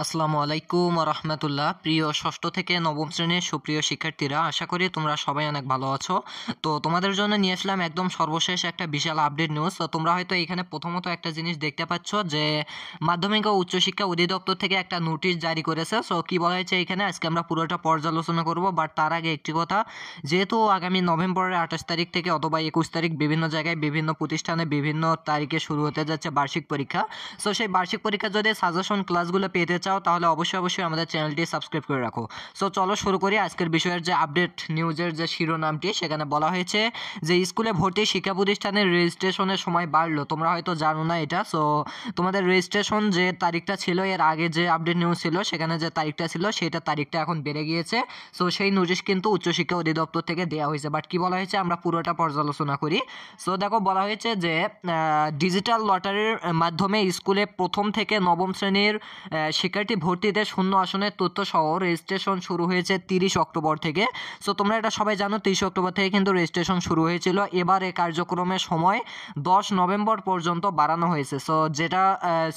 আসসালামু আলাইকুম রহমতুল্লাহ। প্রিয় ষষ্ঠ থেকে নবম শ্রেণীর সুপ্রিয় শিক্ষার্থীরা, আশা করি তোমরা সবাই অনেক ভালো আছো। তো তোমাদের জন্য নিয়ে আসলাম একদম সর্বশেষ একটা বিশাল আপডেট নিউজ। তো তোমরা হয়তো এখানে প্রথমত একটা জিনিস দেখতে পাচ্ছ যে মাধ্যমিক ও উচ্চশিক্ষা অধিদপ্তর থেকে একটা নোটিশ জারি করেছে। সো কি বলা হয়েছে এখানে, আজকে আমরা পুরোটা পর্যালোচনা করব। বাট তার আগে একটি কথা, যেহেতু আগামী নভেম্বরের 28 তারিখ থেকে অথবা 21 তারিখ বিভিন্ন জায়গায় বিভিন্ন প্রতিষ্ঠানে বিভিন্ন তারিখে শুরু হতে যাচ্ছে বার্ষিক পরীক্ষা। সো সেই বার্ষিক পরীক্ষা যদি সাজেশন ক্লাসগুলো পেতে চাও তাহলে অবশ্যই আমাদের চ্যানেলটি সাবস্ক্রাইব করে রাখো। সো চলো শুরু করি আজকের বিষয়ের যে আপডেট নিউজের যে শিরোনামটি। সেখানে বলা হয়েছে যে স্কুলে ভর্তি শিক্ষা প্রতিষ্ঠানের রেজিস্ট্রেশনের সময় বাড়লো। তোমরা হয়তো জানো না এটা। সো তোমাদের রেজিস্ট্রেশন যে তারিখটা ছিল, এর আগে যে আপডেট নিউজ ছিল সেখানে যে তারিখটা ছিল সেটা তারিখটা এখন বেড়ে গিয়েছে। সো সেই নোটিশ কিন্তু উচ্চশিক্ষা অধিদপ্তর থেকে দেওয়া হয়েছে। বাট কি বলা হয়েছে আমরা পুরোটা পর্যালোচনা করি। সো দেখো, বলা হয়েছে যে ডিজিটাল লটারির মাধ্যমে স্কুলে প্রথম থেকে নবম শ্রেণীর শিক্ষার্থী ভর্তিতে শূন্য আসনের তথ্য সহ রেজিস্ট্রেশন শুরু হয়েছে 30 অক্টোবর থেকে। সো তোমরা এটা সবাই জানো, 30 অক্টোবর থেকে কিন্তু রেজিস্ট্রেশন শুরু হয়েছিল। এবার এই কার্যক্রমের সময় 10 নভেম্বর পর্যন্ত বাড়ানো হয়েছে। সো যেটা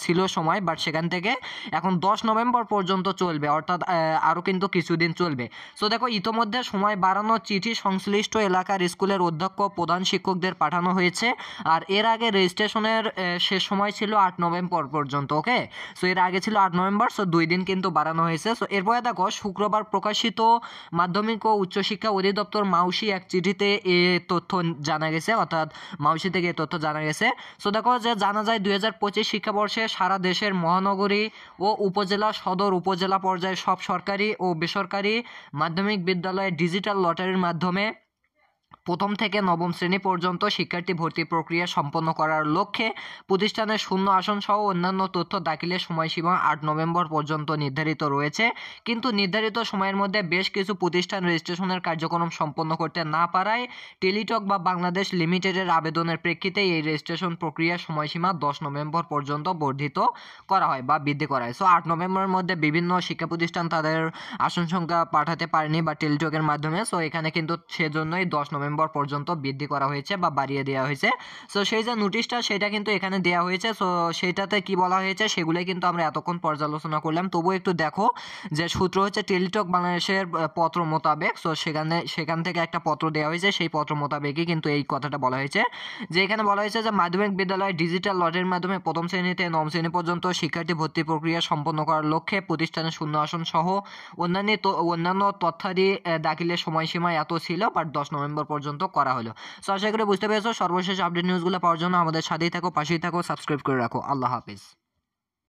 ছিল সময়, বাট সেখান থেকে এখন 10 নভেম্বর পর্যন্ত চলবে, অর্থাৎ আরও কিন্তু কিছুদিন চলবে। সো দেখো, ইতোমধ্যে সময় বাড়ানোর চিঠি সংশ্লিষ্ট এলাকার স্কুলের অধ্যক্ষ প্রধান শিক্ষকদের পাঠানো হয়েছে। আর এর আগে রেজিস্ট্রেশনের শেষ সময় ছিল 8 নভেম্বর পর্যন্ত। ওকে, সো এর আগে ছিল 8 নভেম্বর। সো 2 দিন কিন্তু বাড়ানো হয়েছে। সো এরপরে দেখো, শুক্রবার প্রকাশিত মাধ্যমিক ও উচ্চশিক্ষা অধিদপ্তর মাউসি এক চিঠিতে এ তথ্য জানা গেছে, অর্থাৎ মাউসি থেকে এ তথ্য জানা গেছে। সো দেখো, যে জানা যায় 2025 শিক্ষাবর্ষে সারা দেশের মহানগরী ও উপজেলা, সদর উপজেলা পর্যায়ে সব সরকারি ও বেসরকারি মাধ্যমিক বিদ্যালয়ে ডিজিটাল লটারির মাধ্যমে প্রথম থেকে নবম শ্রেণী পর্যন্ত শিক্ষার্থী ভর্তি প্রক্রিয়া সম্পন্ন করার লক্ষ্যে প্রতিষ্ঠানের শূন্য আসন সহ অন্যান্য তথ্য দাখিলের সময়সীমা 8 নভেম্বর পর্যন্ত নির্ধারিত রয়েছে। কিন্তু নির্ধারিত সময়ের মধ্যে বেশ কিছু প্রতিষ্ঠান রেজিস্ট্রেশনের কার্যক্রম সম্পন্ন করতে না পারায় টেলিটক বা বাংলাদেশ লিমিটেডের আবেদনের প্রেক্ষিতে এই রেজিস্ট্রেশন প্রক্রিয়ার সময়সীমা 10 নভেম্বর পর্যন্ত বর্ধিত করা হয় বা বৃদ্ধি করা হয়। সো 8 নভেম্বরের মধ্যে বিভিন্ন শিক্ষা প্রতিষ্ঠান তাদের আসন সংখ্যা পাঠাতে পারেনি বা টেলিটকের মাধ্যমে। সো এখানে কিন্তু সেজন্যই 10 নভেম্বর পর্যন্ত বৃদ্ধি করা হয়েছে বা বাড়িয়ে দেওয়া হয়েছে। সো সেই যে নোটিশটা সেটা কিন্তু এখানে দেওয়া হয়েছে। সো সেটাতে কি বলা হয়েছে সেগুলোই কিন্তু আমরা এতক্ষণ পর্যালোচনা করলাম। তবুও একটু দেখো, যে সূত্র হচ্ছে টেলিটক বাংলাদেশের পত্র মোতাবেক। সো সেখান থেকে একটা পত্র দেওয়া হয়েছে, সেই পত্র মোতাবেকই কিন্তু এই কথাটা বলা হয়েছে। যে এখানে বলা হয়েছে যে মাধ্যমিক বিদ্যালয়ে ডিজিটাল লটারির মাধ্যমে প্রথম শ্রেণীতে নবম শ্রেণী পর্যন্ত শিক্ষার্থী ভর্তি প্রক্রিয়া সম্পন্ন করার লক্ষ্যে প্রতিষ্ঠানের শূন্য আসন সহ অন্যান্য তথ্যাদি দাখিলের সময়সীমা এত ছিল, বাট 10 নভেম্বর পর্যন্ত করা হলো। সো আশা করি বুঝতে পেরেছো। সর্বশেষ আপডেট নিউজগুলো পাওয়ার জন্য আমাদের সাথেই থাকো, পাশেই থাকো, সাবস্ক্রাইব করে রাখো। আল্লাহ হাফিজ।